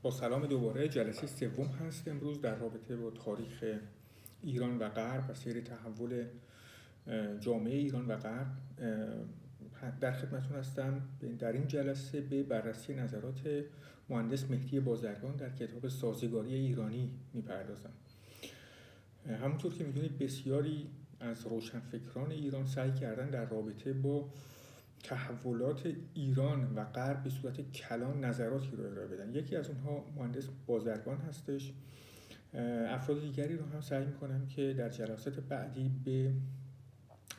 با سلام دوباره، جلسه سوم هست امروز در رابطه با تاریخ ایران و غرب و سیر تحول جامعه ایران و غرب. در خدمتتون هستم. در این جلسه به بررسی نظرات مهندس مهدی بازرگان در کتاب سازگاری ایرانی میپردازم. همونطور که میدونید بسیاری از روشنفکران ایران سعی کردن در رابطه با تحولات ایران و غرب به صورت کلان نظراتی رو ارائه بدن. یکی از اونها مهندس بازرگان هستش. افراد دیگری رو هم سعی میکنم که در جلسات بعدی به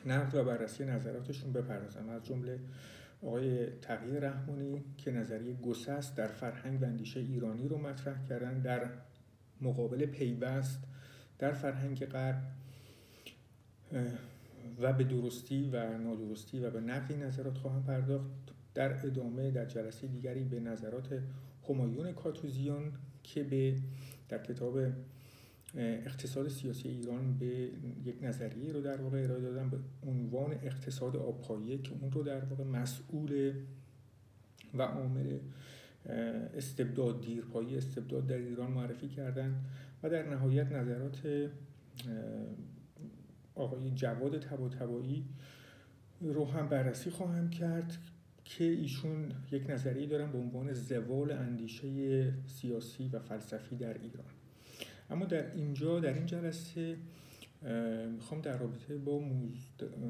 نقد و بررسی نظراتشون بپردازم، از جمله آقای تقی رحمانی که نظریه گسست در فرهنگ و اندیشه ایرانی رو مطرح کردن در مقابل پیوست در فرهنگ غرب و به درستی و نادرستی و به نقد نظرات خواهم پرداخت. در ادامه در جلسه دیگری به نظرات همایون کاتوزیان که در کتاب اقتصاد سیاسی ایران به یک نظریه رو در واقع ارائه دادن به عنوان اقتصاد آبپایه که اون رو در واقع مسئول و عامل استبداد دیرپایی استبداد در ایران معرفی کردن و در نهایت نظرات آقای جواد طباطبایی رو هم بررسی خواهم کرد که ایشون یک نظریه دارن به عنوان زوال اندیشه سیاسی و فلسفی در ایران. اما در این جلسه میخوام در رابطه با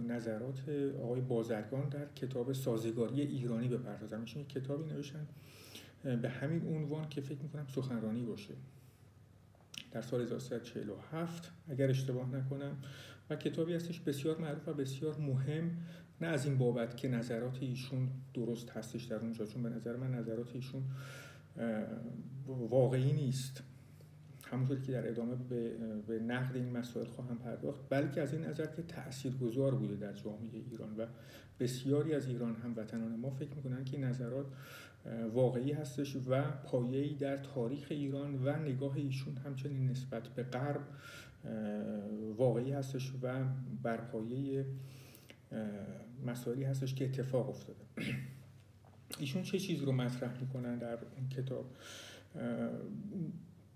نظرات آقای بازرگان در کتاب سازگاری ایرانی بپردازم. ایشون یک کتابی نوشتن به همین عنوان که فکر میکنم سخنرانی باشه در سال 1347 اگر اشتباه نکنم، و کتابی هستش بسیار معروف و بسیار مهم، نه از این بابت که نظرات ایشون درست هستش در اونجا، چون به نظر من نظرات ایشون واقعی نیست، همونطوری که در ادامه به نقد این مسائل خواهم پرداخت، بلکه از این نظر که تاثیرگذار بوده در جامعه ایران و بسیاری از ایران هموطنان ما فکر میکنن که این نظرات واقعی هستش و پایه‌ای در تاریخ ایران و نگاه ایشون همچنین نسبت به غرب واقعی هستش و بر پایه مسائلی هستش که اتفاق افتاده. ایشون چه چیز رو مطرح میکنن در این کتاب؟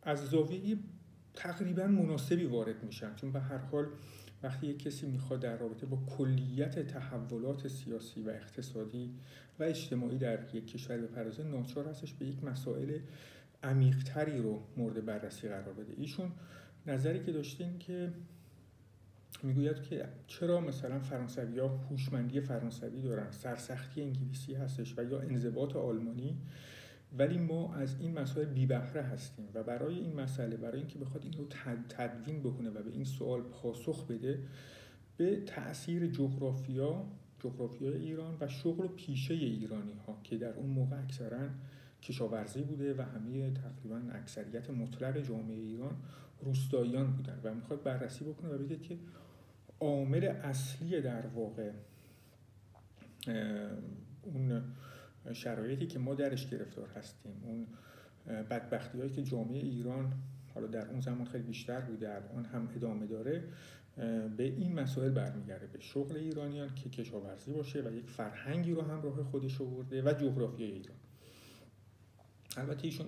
از زاویه تقریبا مناسبی وارد میشن، چون به هر حال وقتی یک کسی میخواد در رابطه با کلیت تحولات سیاسی و اقتصادی و اجتماعی در یک کشور بپردازه، ناچار هستش به یک مسائل عمیق‌تری رو مورد بررسی قرار بده. ایشون نظری که داشتین که میگوید که چرا مثلا فرانسوی‌ها هوشمندی فرانسوی دارن، سرسختی انگلیسی هستش و یا انضباط آلمانی، ولی ما از این مسائل بی بهره هستیم و برای این مسئله، برای اینکه بخواد این رو تدوین بکنه و به این سوال پاسخ بده، به تأثیر جغرافیای ایران و شغل و پیشه ایرانی ها که در اون موقع اکثرا کشاورزی بوده و همه تقریبا اکثریت مطلق جامعه ایران روستاییان بودن و میخواد بررسی بکنه و بگه که عامل اصلی در واقع اون شرایطی که ما درش گرفتار هستیم، اون بدبختی هایی که جامعه ایران حالا در اون زمان خیلی بیشتر بوده، الان هم ادامه داره، به این مسائل برمیگرده، به شغل ایرانیان که کشاورزی باشه و یک فرهنگی رو همراه خودش آورده و جغرافیای ایران. البته ایشون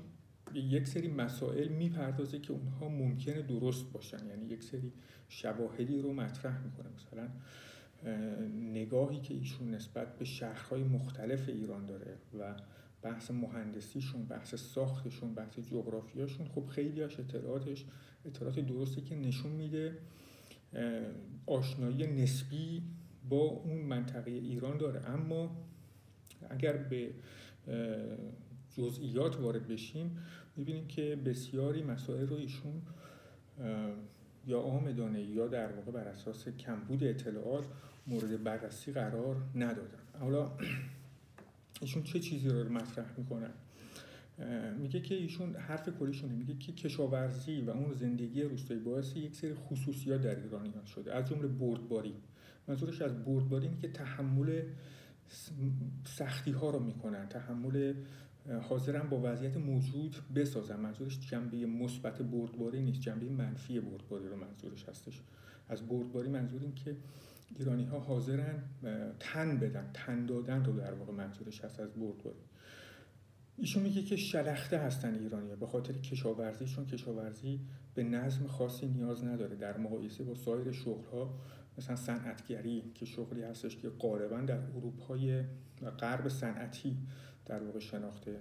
یک سری مسائل میپردازه که اونها ممکنه درست باشن، یعنی یک سری شواهدی رو مطرح میکنه، مثلا نگاهی که ایشون نسبت به شهرهای مختلف ایران داره و بحث مهندسیشون، بحث ساختشون، بحث جغرافیاشون، خب خیلی از اطلاعات درستی که نشون میده آشنایی نسبی با اون منطقه ایران داره. اما اگر به جزئیات وارد بشیم میبینیم که بسیاری مسائل رو ایشون یا آمدانه یا در واقع بر اساس کمبود اطلاعات مورد بررسی قرار ندادن. حالا ایشون چه چیزی رو مطرح میکنن؟ میگه که ایشون حرف کلیشونه، میگه که کشاورزی و اون زندگی روستایی باعث یک سری خصوصیات در ایرانیان شده، از جمله بردباری. منظورش از بردباری اینه که تحمل سختی ها رو میکنن، حاضرن با وضعیت موجود بسازن. منظورش جنبه مثبت بردباری نیست، جنبه منفی بردباری رو منظورش هستش. از بردباری منظور این که ایرانی ها حاضرن تن بدن، تن دادن رو در واقع منظورش هست از بردباری. ایشون میگه که شلخته هستن ایرانی‌ها به خاطر کشاورزی، چون کشاورزی به نظم خاصی نیاز نداره در مقایسه با سایر شغل‌ها. مثلا صنعتگری که شغلی هستش که غالبا در اروپای غرب صنعتی در واقع شناخته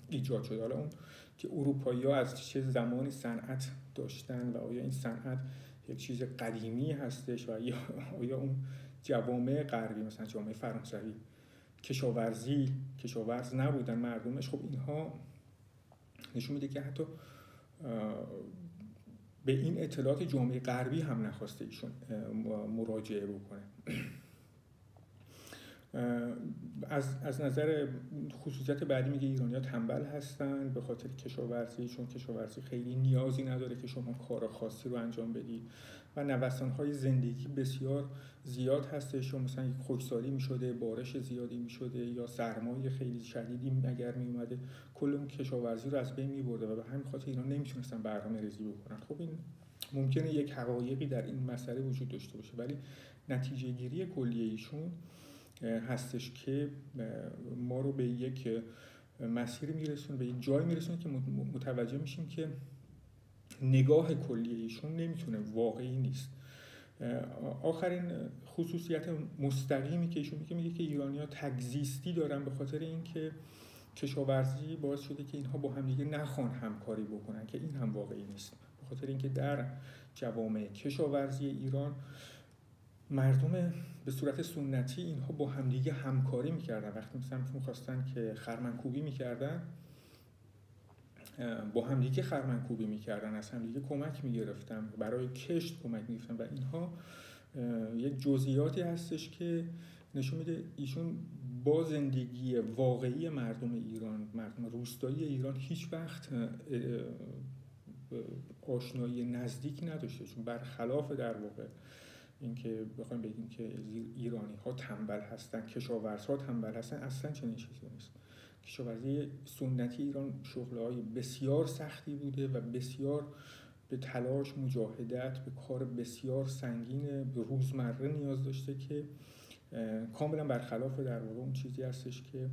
ایجاد شده. حالا اون که اروپایی‌ها از چه زمانی صنعت داشتن و آیا این صنعت یک چیز قدیمی هستش و آیا اون جوامع غربی مثلا جامعه فرانسوی کشاورز نبودن مردمش، خب اینها نشون میده که حتی به این اطلاعات جامعه غربی هم نخواسته ایشون مراجعه بکنه. از نظر خصوصیت بعدی میگه ایرانی‌ها تنبل هستن به خاطر کشاورزی، چون کشاورزی خیلی نیازی نداره که شما کار خاصی رو انجام بدید و نوسان‌های زندگی بسیار زیاد هستش. مثلا یک خشکسالی میشده، بارش زیادی میشده یا سرمایه خیلی شدیدی اگر میومده کل اون کشاورزی رو از بین میبرده و به همین خاطر اینا نمیتونستن برنامه‌ریزی بکنن. خب این ممکنه یک حقایقی در این مسئله وجود داشته باشه، ولی نتیجه گیری کلیه ایشون هستش که ما رو به یک مسیر میرسونه، به یک جای میرسونه که متوجه میشیم که نگاه کلی ایشون نمیتونه واقعی نیست. آخرین خصوصیت مستقیمی که ایشون میگه که ایرانی‌ها تگزیستی دارن به خاطر اینکه کشاورزی باعث شده که اینها با هم دیگه نخوان همکاری بکنن، که این هم واقعی نیست. به خاطر اینکه در جوامع کشاورزی ایران مردم به صورت سنتی اینها با همدیگه همکاری میکردن. وقتی مثلا میخواستن که خرمنکوبی میکردن با همدیگه خرمنکوبی میکردن، از همدیگه کمک میگرفتن، برای کشت کمک میگرفتن و اینها یک جزئیاتی هستش که نشون میده ایشون با زندگی واقعی مردم ایران، مردم روستایی ایران هیچ وقت آشنایی نزدیک نداشته. چون برخلاف در واقع اینکه بخوایم بگیم که ایرانی ها تنبل هستن، کشاورزها تنبل هستن، اصلا چنین چیزی نیست. کشاورزی سنتی ایران شغل‌های بسیار سختی بوده و بسیار به تلاش، مجاهدت، به کار بسیار سنگین به روزمره نیاز داشته که کاملا برخلاف در واقع اون چیزی هستش که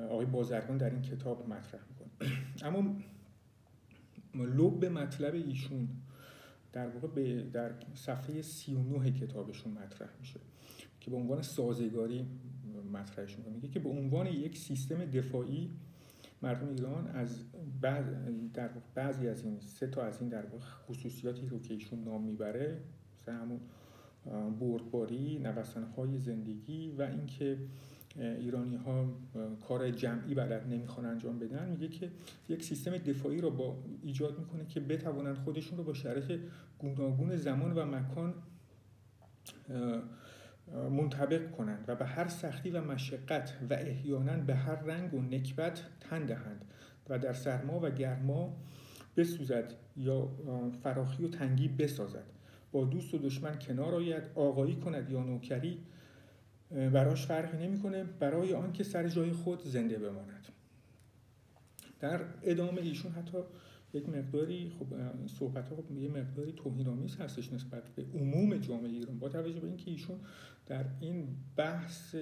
آقای بازرگان در این کتاب مطرح میکنه. اما لب مطلب ایشون در واقع در صفحه 39 کتابشون مطرح میشه که به عنوان سازگاری مطرحش میکنه. میگه که به عنوان یک سیستم دفاعی مردم ایران از بعضی از این سه تا از این در واقع خصوصیاتی رو که ایشون نام میبره، مثلا همون بردباری، نوسان‌های زندگی و اینکه ایرانی ها کار جمعی بلد نمیخوان انجام بدن، میگه که یک سیستم دفاعی رو با ایجاد میکنه که بتوانند خودشون رو با شرایط گوناگون زمان و مکان منطبق کنند و به هر سختی و مشقت و احیانا به هر رنگ و نکبت تن دهند و در سرما و گرما بسوزد یا فراخی و تنگی بسازد، با دوست و دشمن کنار آید، آقایی کند یا نوکری براش فرقی نمیکنه، برای آن که سر جای خود زنده بماند. در ادامه ایشون حتی یک مقداری خب صحبت‌ها خب یه مقداری توهین‌آمیز هستش نسبت به عموم جامعه ایران، با توجه به اینکه ایشون در این بحث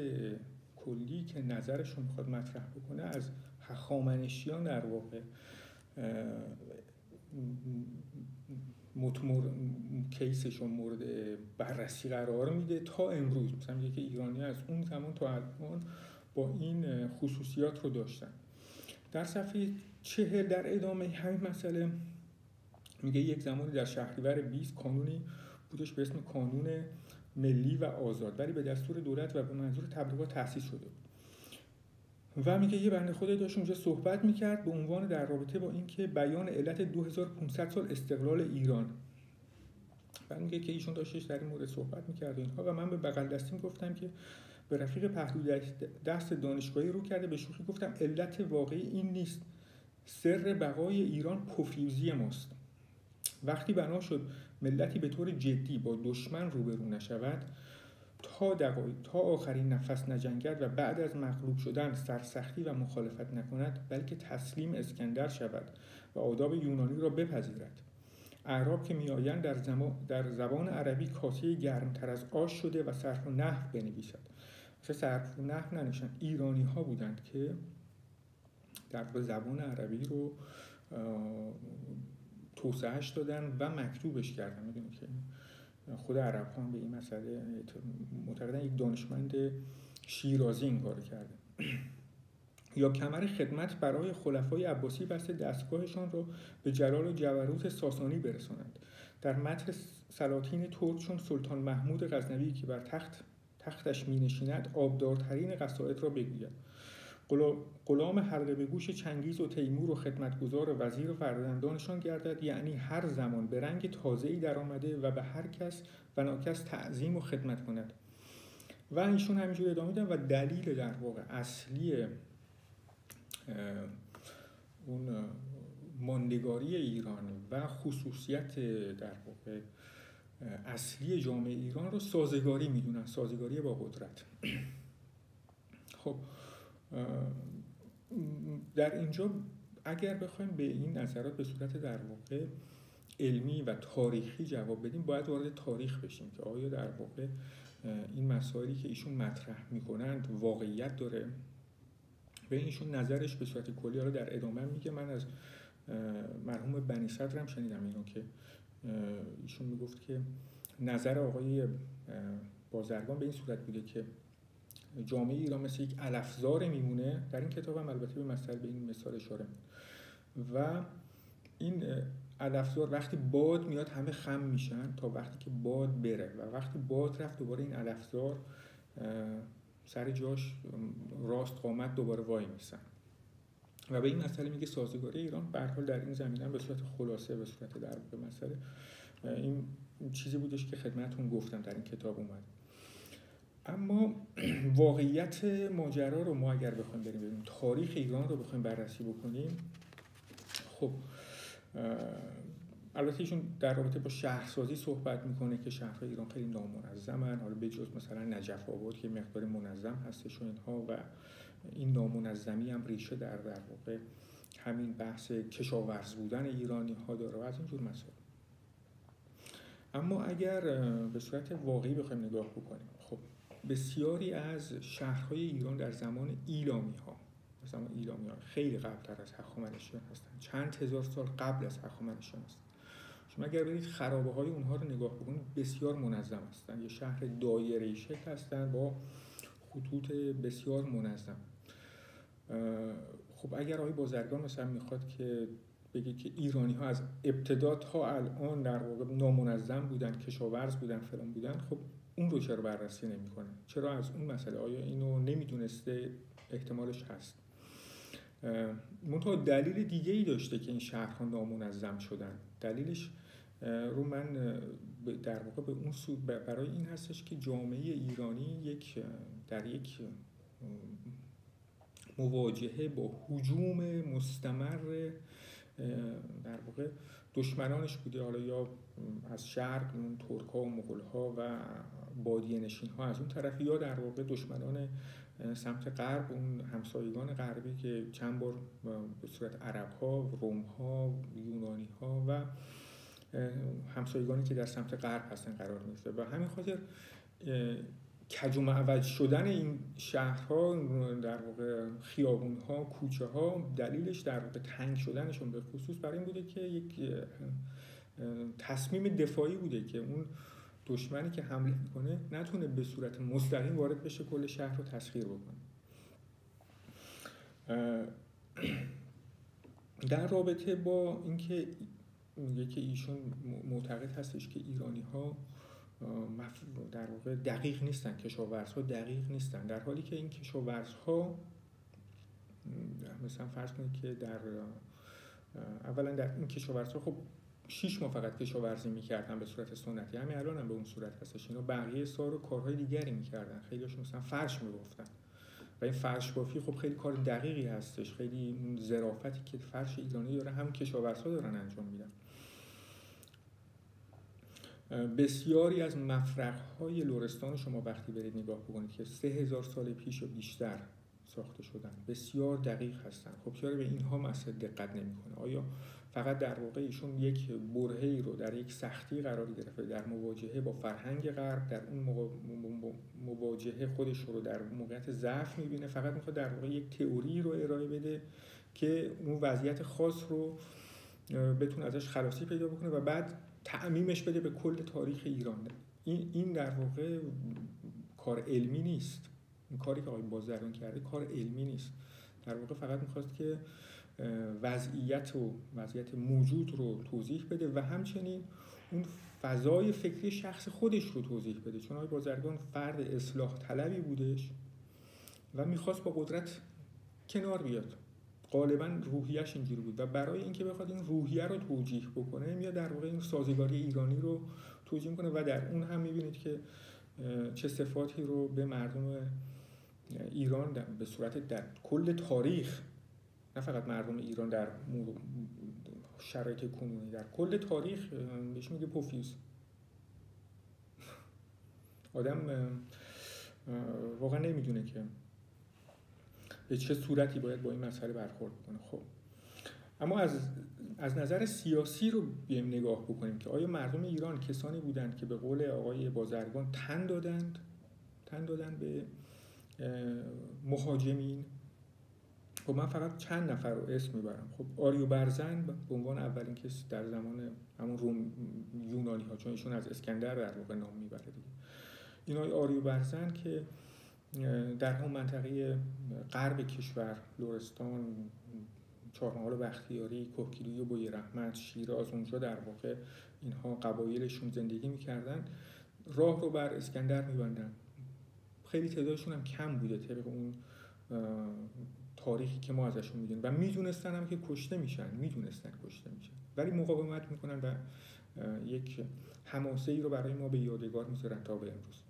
کلی که نظرشون میخواد مطرح بکنه از هخامنشیان در واقع کیسشون مورد بررسی قرار میده تا امروز. مثلا میگه که ایرانی از اون زمان تا الان با این خصوصیات رو داشتن. در صفحه 40 در ادامه همین مسئله میگه یک زمانی در شهریور 20 قانونی بودش به اسم قانون ملی و آزاد، ولی به دستور دولت و به منظور تبلیغات تأسیس شده و میگه یه بنده خدایی داشت اونجا صحبت میکرد به عنوان در رابطه با اینکه بیان علت 2500 سال استقلال ایران. و میگه که ایشون داشتش در این مورد صحبت میکرد اینها و من به بغل دستیم گفتم که به رفیق پهلو دست دانشگاهی رو کرده، به شوخی گفتم علت واقعی این نیست، سر بقای ایران پفیوزی ماست. وقتی بنا شد ملتی به طور جدی با دشمن روبرو نشود، تا آخرین نفس نجنگد و بعد از مغلوب شدن سرسختی و مخالفت نکند، بلکه تسلیم اسکندر شود و آداب یونانی را بپذیرد. اعراب که میآیند در زبان عربی کاسه گرمتر از آش شده و صرف و نحو بنویسد. صرف و نحو ننوشتن، ایرانی ها بودند که در زبان عربی رو توسعهش دادن و مکتوبش کردن. میدونید که خود عرب ها به این مسئله معتقدن یک دانشمند شیرازی این کار کرده. یا کمر خدمت برای خلفای عباسی بسته دستگاهشان را به جلال و جبروت ساسانی برسانند. در متن سلاطین ترک چون سلطان محمود غزنوی که بر تختش می نشیند آبدارترین قصائد را بگوید. غلام حلقه به گوش چنگیز و تیمور و خدمتگزار و وزیر و فرزندانشان گردد، یعنی هر زمان به رنگ تازه‌ای در آمده و به هر کس و ناکس تعظیم و خدمت کند. و ایشون همینجور ادامه میدن و دلیل در واقع اصلی اون ماندگاری ایران و خصوصیت در واقع اصلی جامعه ایران رو سازگاری میدونن، سازگاری با قدرت. خب در اینجا اگر بخوایم به این نظرات به صورت در واقع علمی و تاریخی جواب بدیم، باید وارد تاریخ بشیم که آیا در واقع این مسائلی که ایشون مطرح میکنند واقعیت داره. به ایشون نظرش به صورت کلی رو در ادامه میگه. من از مرحوم بنی صدرم شنیدم اینو که ایشون میگفت که نظر آقای بازرگان به این صورت بوده که جامعه ایران مثل یک علفزار میمونه. در این کتاب هم البته به مسئله به این مثال اشاره میکنه و این علفزار وقتی باد میاد همه خم میشن تا وقتی که باد بره و وقتی باد رفت دوباره این علفزار سر جاش راست قامت دوباره وای میسن. و به این مسئله میگه سازگاری ایران. به هر حال در این زمینه به صورت خلاصه به صورت در واقع مسئله این چیزی بودش که خدمتتون گفتم در این کتاب اومد. اما واقعیت ماجرا رو ما اگر بخوایم بریم ببینیم، تاریخ ایران رو بخوایم بررسی بکنیم، خب البته ایشون در رابطه با شهرسازی صحبت میکنه که شهرهای ایران خیلی نامنظمن، حالا به جز مثلا نجف آباد که مقدار منظم هستش و اینها، و این نامنظمی هم ریشه در واقع همین بحث کشاورز بودن ایرانی ها داره و از اینجور مسائل. اما اگر به صورت واقعی بخوایم نگاه بکنیم، خب بسیاری از شهرهای ایران در زمان ایلامی ها خیلی قبل‌تر از هخامنشیان هستن، چند هزار سال قبل از هخامنشیان هستن. شما اگر برید خرابه‌های اونها رو نگاه بکنید بسیار منظم هستن، یه شهر دایره‌ای شکل هستن با خطوط بسیار منظم. خب اگر آقای بازرگان مثلا میخواد که بگه که ایرانی ها از ابتدا تا الان در واقع نامنظم بودن، کشاورز بودن، فلان بودن، خب اون رو چرا بررسی نمی‌کنه؟ چرا از اون مسئله آیا اینو نمیدونسته؟ احتمالش هست. منتها دلیل دیگه ای داشته که این شهرها نامنظم شدن. دلیلش رو من در واقع به اون سو برای این هستش که جامعه ایرانی در یک مواجهه با هجوم مستمر در واقع دشمنانش بوده، حالا یا از شرق اون ترک‌ها و مغول‌ها و بادیه نشین‌ها از اون طرف، یا در واقع دشمنان سمت غرب، اون همسایگان غربی که چند بار به صورت عرب‌ها، روم‌ها، یونانی‌ها و همسایگانی که در سمت غرب هستن قرار می‌گیره. و همین خاطر کج و معوج شدن این شهرها، در واقع خیابون‌ها، کوچه‌ها، دلیلش در واقع تنگ شدنشون به خصوص برای این بوده که یک تصمیم دفاعی بوده که اون دشمنی که حمله میکنه نتونه به صورت مستقیم وارد بشه کل شهر رو تسخیر بکنه. در رابطه با اینکه میگه که ایشون معتقد هستش که ایرانی‌ها در واقع دقیق نیستن، کشاورزها دقیق نیستن، در حالی که این کشاورزها مثلا فرض کنید که اولا در این کشاورزها خب 6 ماه فقط کشاورزی میکردن به صورت سنتی، همین الان هم به اون صورت هستش. اینا بقیه سال رو کارهای دیگری میکردن، خیلیشون مثلا فرش می‌بافتن و این فرش بافی خب خیلی کار دقیقی هستش، خیلی اون ظرافتی که فرش ایرانی داره هم کشاورزها دارن انجام میدن. بسیاری از مفرق‌های لرستان شما وقتی برید نگاه بکنید که 3000 سال پیش و بیشتر ساخته شدن، بسیار دقیق هستن. خب چرا به اینها مسئله دقت نمیکنه؟ آیا فقط در واقع ایشون یک برهه‌ای رو در یک سختی قرار گرفته در مواجهه با فرهنگ غرب، در اون مواجهه خودش رو در موقعیت ضعف میبینه، فقط میخواد در واقع یک تئوری رو ارائه بده که اون وضعیت خاص رو بتونه ازش خلاصی پیدا بکنه و بعد تعمیمش بده به کل تاریخ ایران. این در واقع کار علمی نیست. این کاری که آقای بازرگان کرده کار علمی نیست. در واقع فقط میخواست که وضعیت موجود رو توضیح بده و همچنین اون فضای فکری شخص خودش رو توضیح بده، چون آقای بازرگان فرد اصلاح طلبی بودش و میخواست با قدرت کنار بیاد. غالبا روحیه‌اش اینجوری بود و برای اینکه بخواد این روحیه رو توجیه بکنه میاد در واقع این سازگاری ایرانی رو توجیه میکنه و در اون هم میبینید که چه صفاتی رو به مردم ایران به صورت در کل تاریخ، نه فقط مردم ایران در شرایط کنونی، در کل تاریخ بهش میگه پوفیوز. آدم واقعا نمیدونه که به چه صورتی باید با این مسئله برخورد کنه. خب اما از نظر سیاسی رو بیایم نگاه بکنیم که آیا مردم ایران کسانی بودند که به قول آقای بازرگان تن دادن به مهاجمین؟ خب من فقط چند نفر رو اسم میبرم. خب آریو برزن به عنوان اولین کس در زمان همون روم یونانی ها، چون ایشون از اسکندر در واقع نام میبره دیگه. این آریو برزن که در هم منطقه غرب کشور، لرستان، چهارمحال بختیاری، کهگیلوی و بوی رحمت، شیراز، اونجا در واقع اینها قبایلشون زندگی میکردن، راه رو بر اسکندر میبندن. خیلی تعدادشون هم کم بوده طبق اون تاریخی که ما ازشون میدونیم و میدونستن هم که کشته میشن، ولی مقاومت میکنن و یک حماسه ای رو برای ما به یادگار میذارن تا به امروز.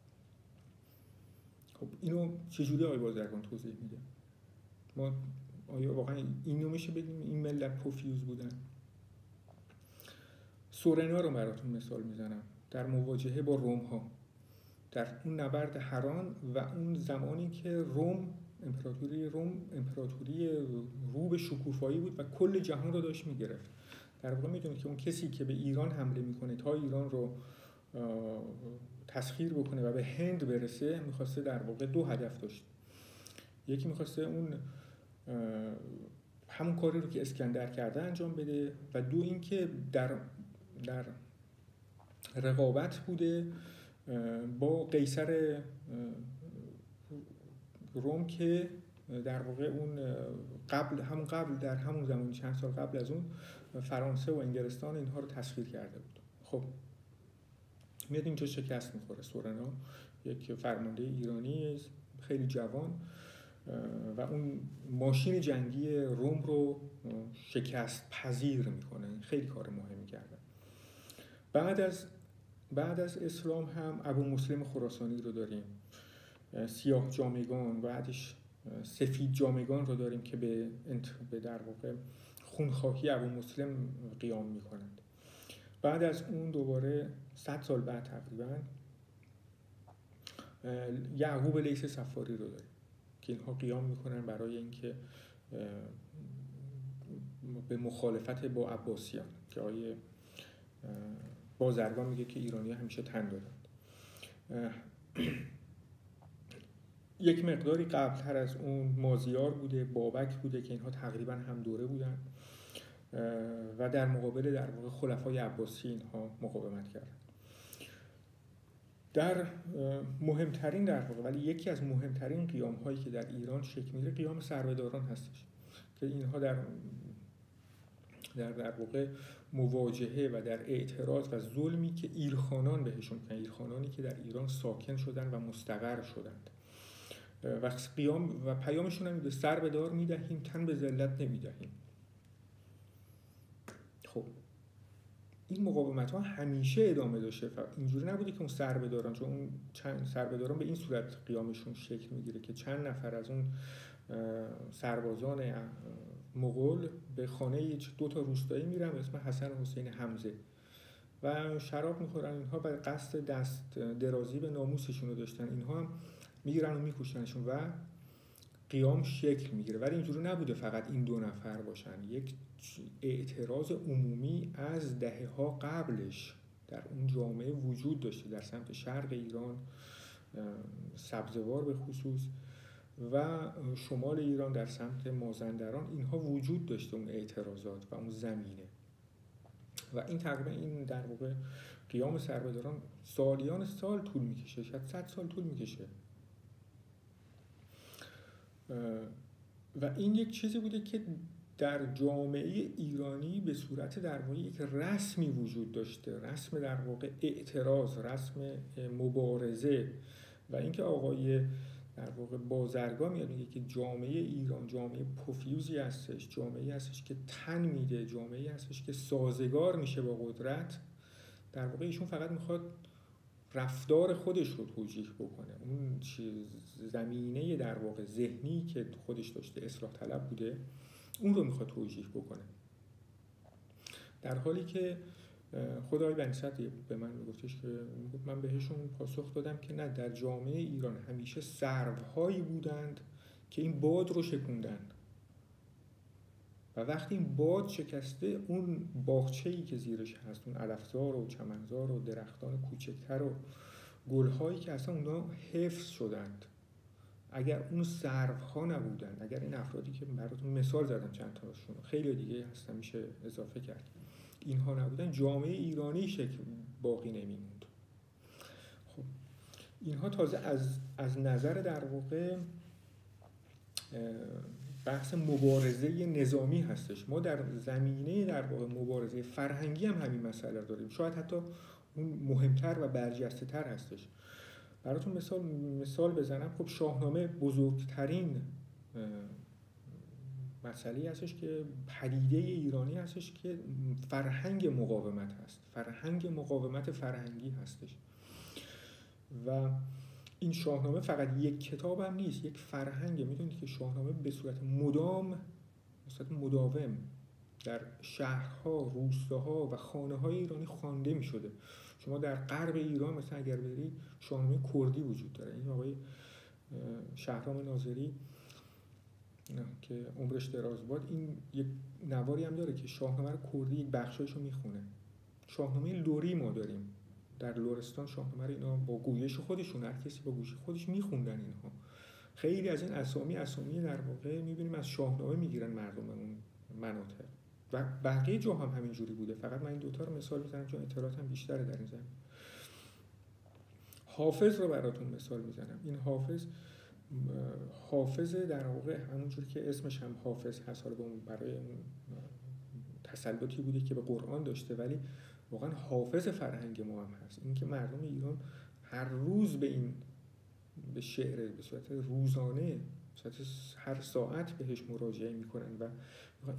خب اینو چجوری آقای بازرگان توضیح میده؟ ما آیا واقعا اینو میشه بگیم این ملت پوفیوز بودن؟ سورنا رو براتون مثال میزنم در مواجهه با روم ها، در اون نبرد هران و اون زمانی که امپراتوری روم امپراتوری رو به شکوفایی بود و کل جهان رو داشت میگرفت. در واقع میدونید که اون کسی که به ایران حمله میکنه تا ایران رو تسخیر بکنه و به هند برسه، میخواسته در واقع دو هدف داشت. یکی میخواسته اون همون کاری رو که اسکندر کرده انجام بده و دو اینکه در رقابت بوده با قیصر روم که در واقع اون قبل در همون زمان چند سال قبل از اون فرانسه و انگلستان اینها رو تسخیر کرده بود. خب میاد اینجا شکست میخوره. سورنا یک فرمانده ایرانی خیلی جوان و اون ماشین جنگی روم رو شکست پذیر میکنه. خیلی کار مهمی کرده. بعد از اسلام هم ابو مسلم خراسانی رو داریم، سیاه جامگان، بعدش سفید جامگان رو داریم که به در واقع خونخواهی ابو مسلم قیام میکنند. بعد از اون دوباره 100 سال بعد تقریبا یعقوب لیث صفاری رو داریم که اینها قیام میکنن برای اینکه به مخالفت با عباسیان، که آیه بازرگان میگه که ایرانی‌ها همیشه تن دادند. یک مقداری قبلتر از اون مازیار بوده، بابک بوده که اینها تقریبا هم دوره بودن و در مقابل در واقع خلفای عباسی اینها مقاومت کردن. در مهمترین در واقع ولی یکی از مهمترین قیام هایی که در ایران شکل میگیره قیام سربهداران هستش که اینها در واقع مواجهه و در اعتراض و ظلمی که ایلخانان بهشون میکنن، ایلخانانی که در ایران ساکن شدن و مستقر شدند و قیام و پیامشون هم سر به دار میدهیم، تن به ذلت نمیدهیم. خب این مقاومت ها همیشه ادامه داشته. اینجوری نبوده که اون سربهداران، چون اون چند سربهداران به این صورت قیامشون شکل میگیره که چند نفر از اون سربازان مغول به خانه 2 روستایی میرن به اسم حسن و حسین حمزه و شراب میخورن. اینها به قصد دست درازی به ناموسشون رو داشتن، اینها هم میگیرن و میکشنشون و قیام شکل میگیره. ولی اینجوری نبوده فقط این 2 نفر باشن، یک اعتراض عمومی از دهه‌ها قبلش در اون جامعه وجود داشته، در سمت شرق ایران، سبزوار به خصوص، و شمال ایران در سمت مازندران، اینها وجود داشته اون اعتراضات و اون زمینه. و این تقریبا این در واقع قیام سربداران سالیان سال طول میکشه، شاید 100 سال طول میکشه. و این یک چیزی بوده که در جامعه ایرانی به صورت در واقع یک رسمی وجود داشته، رسم در واقع اعتراض، رسم مبارزه. و اینکه آقای در واقع بازرگان میاد میگه که جامعه ایران جامعه پوفیوزی هستش، جامعه‌ای هستش که تن میده، جامعه‌ای هستش که سازگار میشه با قدرت. در واقع ایشون فقط میخواد رفتار خودش رو توجیه بکنه، اون زمینه در واقع ذهنی که خودش داشته اصلاح طلب بوده اون رو میخواد توجیه بکنه. در حالی که خدای بنی صدر به من میگفتش که من بهشون پاسخ دادم که نه، در جامعه ایران همیشه سروهایی بودند که این باد رو شکوندن و وقتی این باد شکسته، اون باغچه‌ای که زیرش هست، اون علفزار و چمنزار و درختان کوچکتر و گل‌هایی که اصلا اونا حفظ شدند، اگر اون سروها نبودن، اگر این افرادی که براتون مثال زدم چند تاشون، خیلی دیگه هستن میشه اضافه کرد، اینها نبودن، جامعه ایرانی شکل باقی نمیموند. خب اینها تازه از نظر در واقع بحث مبارزه نظامی هستش. ما در زمینه در واقع مبارزه فرهنگی هم همین مسئله داریم، شاید حتی اون مهمتر و برجسته تر هستش. براتون مثال بزنم، خب شاهنامه بزرگترین مسئله هستش که پدیده ایرانی هستش که فرهنگ مقاومت هست، فرهنگ مقاومت فرهنگی هستش. و این شاهنامه فقط یک کتاب هم نیست، یک فرهنگه. میدونید که شاهنامه به صورت مدام، به صورت مداوم در شهرها، روستاها و خانه‌های ایرانی خوانده می‌شده. شما در غرب ایران مثلا اگر بری، شاهنامه کردی وجود داره. این آقای شهرام ناظری که عمرش دراز باد، این یک نواری هم داره که شاهنامه رو کردی یک بخشایشو میخونه. شاهنامه لری ما داریم در لرستان، شاهنامه رو اینا با گویش خودشون، هر کسی با گویش خودش میخوندن. اینها خیلی از این اسامی در واقع میبینیم از شاهنامه میگیرن مردم اون مناطق و بقیه جا هم همینجوری بوده. فقط من این دوتا رو مثال میزنم چون اطلاعاتم بیشتره در این زمینه. حافظ رو براتون مثال میزنم. این حافظ در واقع همونجوری که اسمش هم حافظ هست، حالا برای اون تسلطی بوده که به قرآن داشته، ولی واقعا حافظ فرهنگ ما هم هست. این که مردم ایران هر روز به شعر به صورت روزانه، به صورت هر ساعت بهش مراجعه میکنن و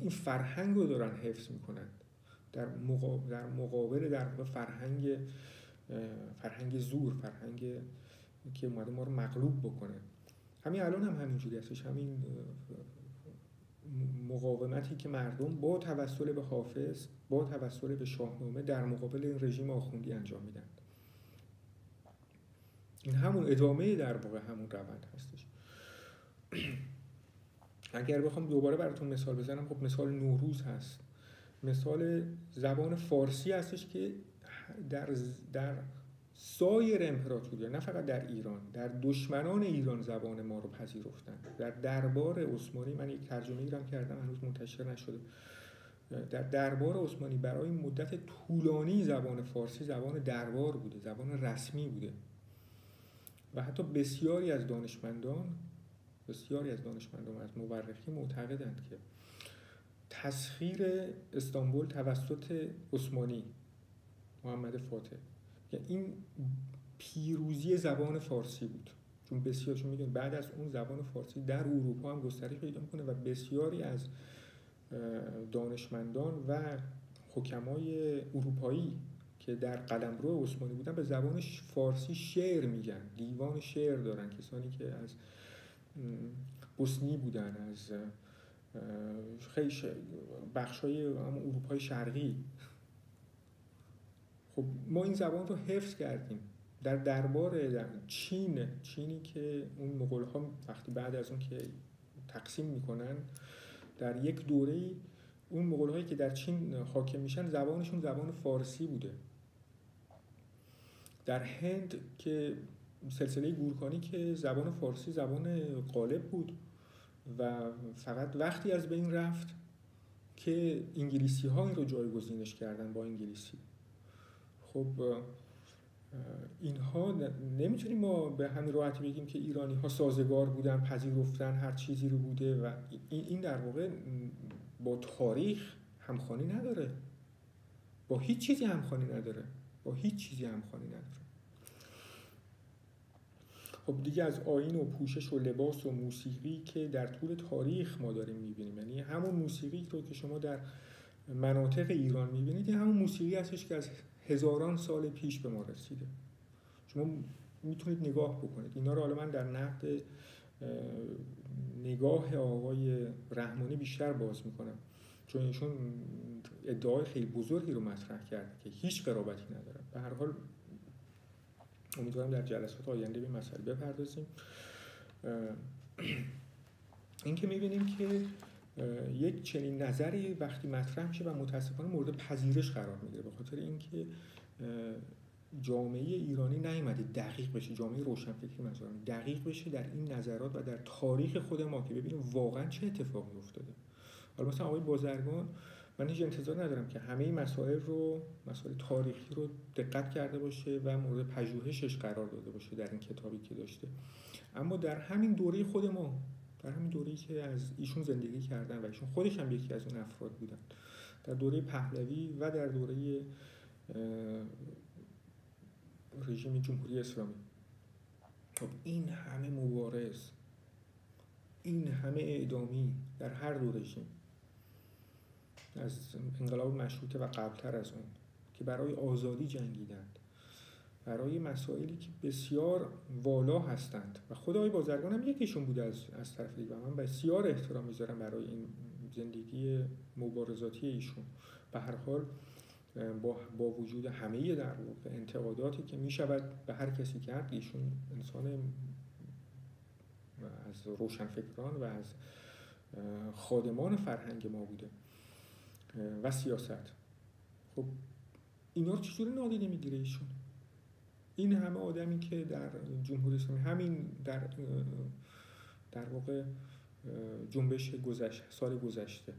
این فرهنگ رو دارن حفظ میکنن در مقابل در واقع فرهنگ زور، فرهنگ که اومده ما رو مغلوب بکنه. همین الان هم همینجوری هستش. همین مقاومتی که مردم با توسل به حافظ، با توسل به شاهنامه در مقابل این رژیم آخوندی انجام میدن. این همون ادامه در واقع همون روند هستش. اگر بخوام دوباره براتون مثال بزنم، خب مثال نوروز هست، مثال زبان فارسی هستش که در سایر امپراتوری، نه فقط در ایران، در دشمنان ایران زبان ما رو پذیرفتن. در دربار عثمانی، من یک ترجمه ایران کردم هنوز منتشر نشده، در دربار عثمانی برای مدت طولانی زبان فارسی زبان دربار بوده، زبان رسمی بوده و حتی بسیاری از دانشمندان از مورخین معتقدند که تسخیر استانبول توسط عثمانی محمد فاتح که این پیروزی زبان فارسی بود، چون بسیارشون میدونید بعد از اون زبان فارسی در اروپا هم گسترش پیدا میکنه و بسیاری از دانشمندان و حکمای اروپایی که در قلمرو عثمانی بودن به زبان فارسی شعر میگن، دیوان شعر دارن. کسانی که از بوسنی بودن، از خیلی بخشای اروپای شرقی. خب ما این زبان رو حفظ کردیم. در دربار چینی که اون مغول‌ها وقتی بعد از اون که تقسیم میکنن، در یک دوره‌ای اون مغول‌هایی که در چین حاکم میشن زبانشون زبان فارسی بوده. در هند که سلسله گورکانی که زبان فارسی زبان غالب بود و فقط وقتی از بین رفت که انگلیسی ها این رو جایگزینش کردن با انگلیسی. خب اینها نمیتونیم ما به همین راحتی بگیم که ایرانی ها سازگار بودن، پذیرفتن هر چیزی رو بوده و این در واقع با تاریخ همخوانی نداره، با هیچ چیزی همخوانی نداره، با هیچ چیزی همخوانی نداره. خب دیگه از آیین و پوشش و لباس و موسیقی که در طول تاریخ ما داریم میبینیم، یعنی همون موسیقی رو که شما در مناطق ایران میبینید همون موسیقی هستش که از هزاران سال پیش به ما رسیده. شما میتونید نگاه بکنید اینا رو. حالا من در نقد نگاه آقای رحمانی بیشتر باز میکنم، چون ایشون ادعای خیلی بزرگی رو مطرح کرده که هیچ قرابتی نداره. به هر حال امیدوارم در جلسات آینده به مسئله بپردازیم. این که میبینیم که یک چنین نظری وقتی مطرح میشه و متاسفانه مورد پذیرش قرار میگیره، به خاطر اینکه جامعه ایرانی نیامده دقیق بشه، جامعه روشنفکری منظورم دقیق بشه در این نظرات و در تاریخ خود ما که ببینیم واقعا چه اتفاقی افتاده. حالا مثلا آقای بازرگان من هیچ انتظار ندارم که همه این مسائل تاریخی رو دقت کرده باشه و مورد پژوهشش قرار داده باشه در این کتابی که داشته، اما در همین دوره خود ما، در همین دوره‌ای که از ایشون زندگی کردن و ایشون خودش هم یکی از اون افراد بودن، در دوره پهلوی و در دوره رژیم جمهوری اسلامی، خب این همه مبارز، این همه اعدامی در هر دو رژیم، از انقلاب مشروطه و قبلتر از اون، که برای آزادی جنگیدند، برای مسائلی که بسیار والا هستند و خود آقای بازرگان هم یکیشون بوده از طرف دیگه. من بسیار احترام میذارم برای این زندگی مبارزاتی ایشون. به هر حال با وجود همه در واقع انتقاداتی که میشود به هر کسی کرد، ایشون انسان از روشنفکران و از خادمان فرهنگ ما بوده و سیاست. خب اینا رو چجوری نادیده میگیره ایشون؟ این همه آدمی که در جمهوری اسلامی همین در واقع جنبش سال گذشته،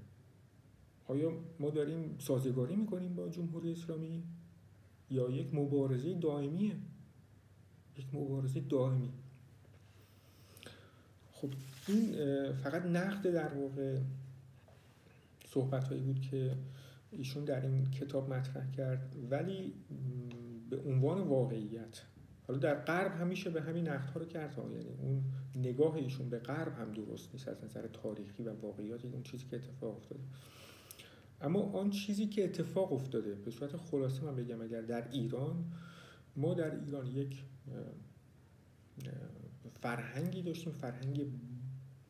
آیا ما داریم سازگاری میکنیم با جمهوری اسلامی یا یک مبارزه دائمیه؟ یک مبارزه دائمی. خب این فقط نقد در واقع صحبت‌هایی بود که ایشون در این کتاب مطرح کرد، ولی به عنوان واقعیت. حالا در غرب همیشه به همین نقدها رو کرد، یعنی اون نگاه ایشون به غرب هم درست نیست از نظر تاریخی و واقعیاتی اون چیزی که اتفاق افتاده. اما آن چیزی که اتفاق افتاده به صورت خلاصه من بگم، اگر در ایران، ما در ایران یک فرهنگی داشتیم، فرهنگ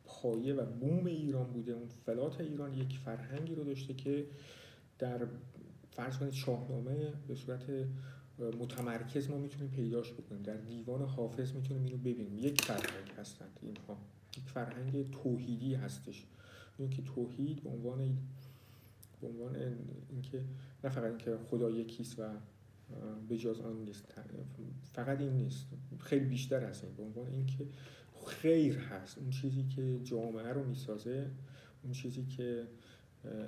پایه و بوم ایران بوده، اون فلات ایران یک فرهنگی رو داشته که در فرض کنید شاهنامه به صورت متمرکز ما میتونیم پیداش بکنیم، در دیوان حافظ میتونیم اینو ببینیم. یک فرهنگ هستند اینها، یک فرهنگ توحیدی هستش. این که توحید به عنوان اینکه نه فقط اینکه خدا یکیست و به جز آن نیست، فقط این نیست، خیلی بیشتر از این، به عنوان اینکه خیر هست، اون چیزی که جامعه رو میسازه، اون چیزی که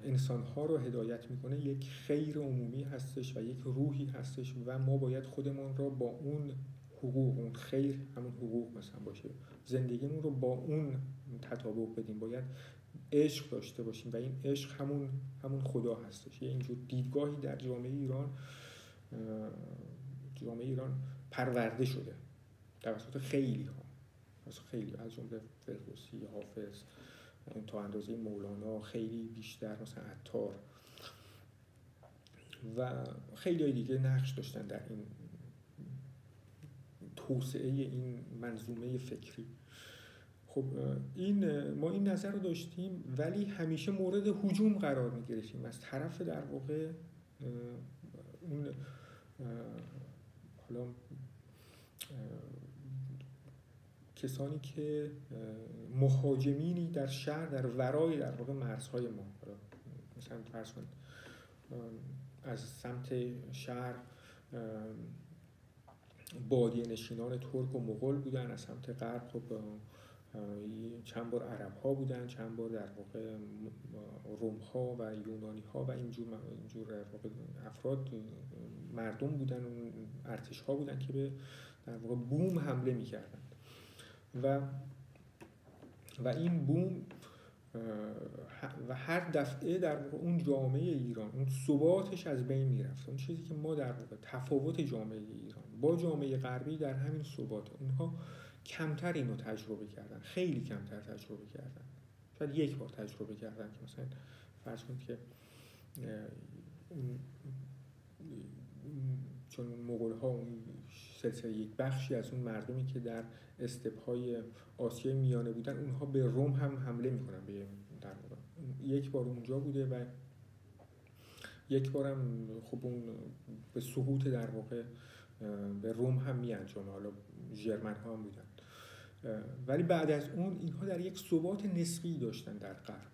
انسان‌ها رو هدایت میکنه، یک خیر عمومی هستش و یک روحی هستش و ما باید خودمون رو با اون حقوق، اون خیر همون حقوق مثلا باشه، زندگیمون رو با اون تطابق بدیم، باید عشق داشته باشیم و این عشق همون خدا هستش. یه اینجور دیدگاهی در جامعه ایران پرورده شده توسط خیلی ها، از جمله فردوسی، حافظ، تا اندازه مولانا، خیلی بیشتر مثلا عطار و خیلی های دیگه نقش داشتن در این توسعه این منظومه فکری. خب ما این نظر رو داشتیم، ولی همیشه مورد هجوم قرار می‌گرفتیم از طرف در واقع اون حالا کسانی که مهاجمینی در شهر در ورای در واقع مرزهای ما، مثلا فرض کنید از سمت شهر بادیه نشینان ترک و مغول بودن، از سمت غرب خب چند بار عرب ها بودن، چند بار در واقع روم ها و یونانی ها و اینجور در واقع افراد مردم بودن، ارتش ها بودن که به در واقع بوم حمله می‌کردن و این بوم و هر دفعه در واقع اون جامعه ایران اون ثباتش از بین میرفت. اون چیزی که ما در واقع تفاوت جامعه ایران با جامعه غربی در همین ثبات، اونها کمتر اینو تجربه کردن، خیلی کمتر تجربه کردن، شاید یک بار تجربه کردن که مثلا فرض کنید که چون مغول‌ها اون سلسله یک بخشی از اون مردمی که در استپ‌های آسیای میانه بودن، اونها به روم هم حمله میکنن. به در واقع یک بار اونجا بوده و یک بارم خب اون به سقوط در واقع به روم هم میانجامه، حالا ژرمن ها هم بودن، ولی بعد از اون اینها در یک ثبات نسبی داشتن در غرب.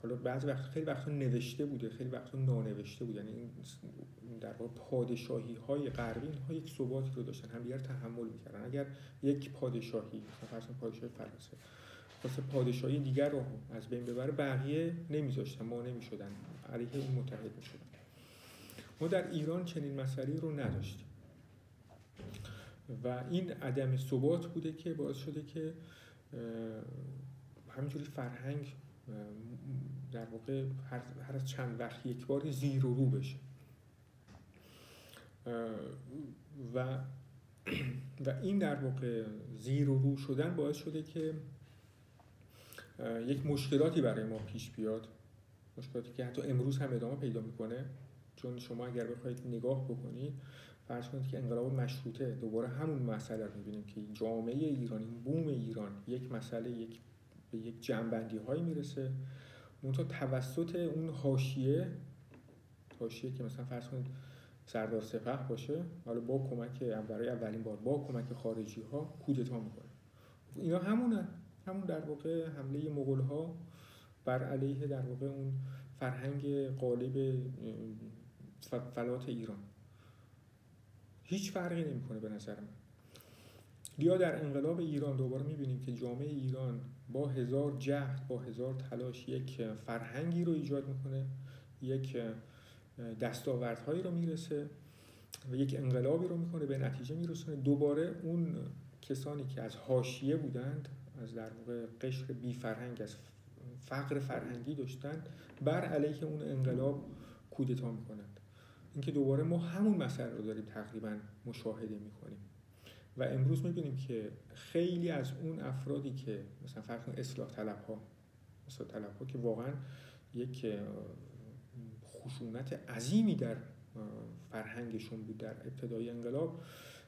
حالا بعضی وقت خیلی وقتا نوشته بوده، خیلی وقتا نانوشته بوده، یعنی این در واقع پادشاهی های غربی اینها یک ثباتی رو داشتن، هم دیگر تحمل میکردن. اگر یک پادشاهی مثلا پادشاه فرانسه واسه پادشاهی دیگر رو از بین ببره، بقیه نمیذاشتن، مانع میشدن، علیه اون متحد میشدن. ما در ایران چنین مسئله‌ای رو نداشتیم و این عدم ثبات بوده که باعث شده که همینجوری فرهنگ در واقع هر از چند وقت یک بار زیر و رو بشه و این در واقع زیر و رو شدن باعث شده که یک مشکلاتی برای ما پیش بیاد، مشکلاتی که حتی امروز هم ادامه پیدا میکنه. چون شما اگر بخواید نگاه بکنید، فرض کنید که انقلاب مشروطه دوباره همون مسئله رو می‌بینیم که جامعه ایران، این بوم ایران، یک مسئله به یک جنبندی هایی میرسه، منتها توسط اون حاشیه که مثلا فرض کنید سردار سپه باشه، حالا با کمک برای اولین بار با کمک خارجی ها کودتا میکنه. اینا همون در واقع حمله مغول ها بر علیه در واقع اون فرهنگ غالب فلات ایران. هیچ فرقی نمیکنه به نظر من. یا در انقلاب ایران دوباره میبینیم که جامعه ایران با هزار جهد، با هزار تلاش یک فرهنگی رو ایجاد میکنه، یک دستاوردهایی رو میرسه و یک انقلابی رو میکنه، به نتیجه میرسونه. دوباره اون کسانی که از حاشیه بودند، از در واقع قشر بی فرهنگ، از فقر فرهنگی داشتند، بر علیه اون انقلاب کودتا میکنند. اینکه دوباره ما همون مسئله رو داریم تقریبا مشاهده میکنیم و امروز میبینیم که خیلی از اون افرادی که مثلا فرض کنید اصلاح طلب‌ها که واقعا یک خشونت عظیمی در فرهنگشون بود در ابتدای انقلاب،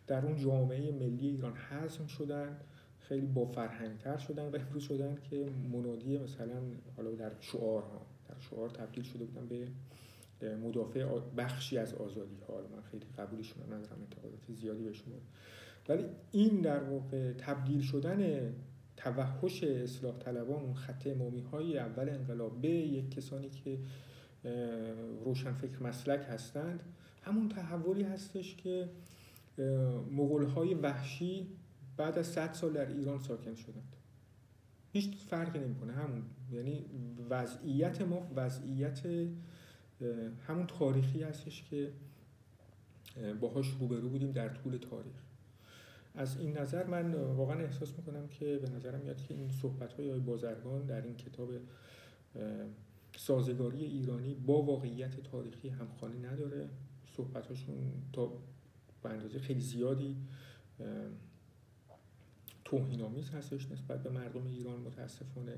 در اون جامعه ملی ایران هضم شدن، خیلی با فرهنگ‌تر شدن و امروز شدن که منادی مثلا حالا در شعار تبدیل شده بودن به مدافع بخشی از آزادی ها. من خیلی قبولشون ندارم، انتقادات زیادی بهشون، ولی این در واقع تبدیل شدن توحش اصلاح طلبان، اون خط امامی های اول انقلاب، به یک کسانی که روشنفکر مسلک هستند، همون تحولی هستش که مغول های وحشی بعد از 100 سال در ایران ساکن شدند. هیچ فرقی نمیکنه، همون، یعنی وضعیت ما وضعیت همون تاریخی هستش که باهاش روبرو بودیم در طول تاریخ. از این نظر من واقعا احساس میکنم که به نظرم میاد که این صحبت‌های آقای بازرگان در این کتاب سازگاری ایرانی با واقعیت تاریخی همخوانی نداره. صحبت‌هاشون تا به اندازه خیلی زیادی توهین‌آمیز هستش نسبت به مردم ایران متاسفانه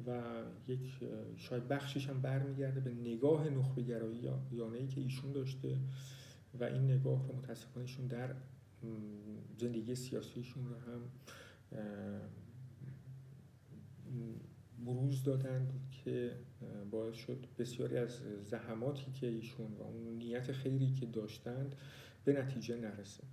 و یک شاید بخشش هم برمیگرده به نگاه نخبه‌گرایانه‌ای که ایشون داشته و این نگاه رو متاسفانهشون در زندگی سیاسیشون رو هم بروز دادن که باعث شد بسیاری از زحماتی که ایشون و اون نیت خیری که داشتند به نتیجه نرسه.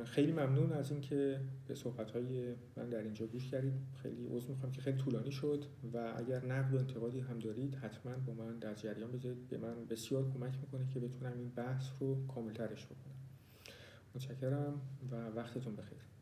خیلی ممنون از اینکه به صحبت‌های من در اینجا گوش کردید. خیلی عذر می‌خوام که خیلی طولانی شد و اگر نقد و انتقادی هم دارید حتما با من در جریان بذارید. به من بسیار کمک می‌کنه که بتونم این بحث رو کامل‌ترش بکنم. متشکرم و وقتتون بخیر.